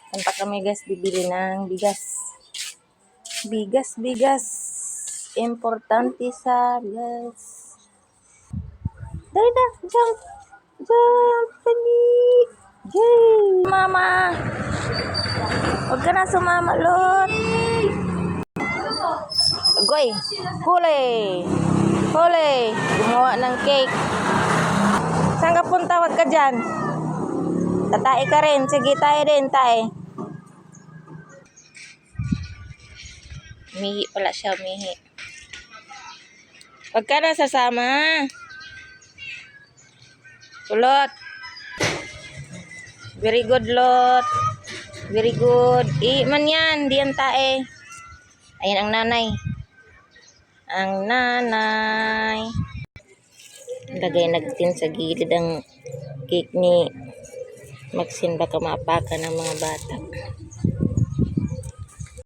Punta kami guys, bibili ng bigas. Bigas. Importante sa bigas. Dali na, jump. Pali. Yay! Mama! Huwag ka na sumama, Lot. Goy! Huli! Gumawa ng cake. Saan ka punta? Huwag ka dyan. Tatay ka rin. Sige, tayo din, tayo. Umihi pala siya, umihi. Huwag ka na sasama. Lot. Very good, Lot. Very good. Man yan. Di yan tae. Ayan ang nanay. Lagay natin sa gilid ang cake ni Maxine. Baka maapakan ng mga bata.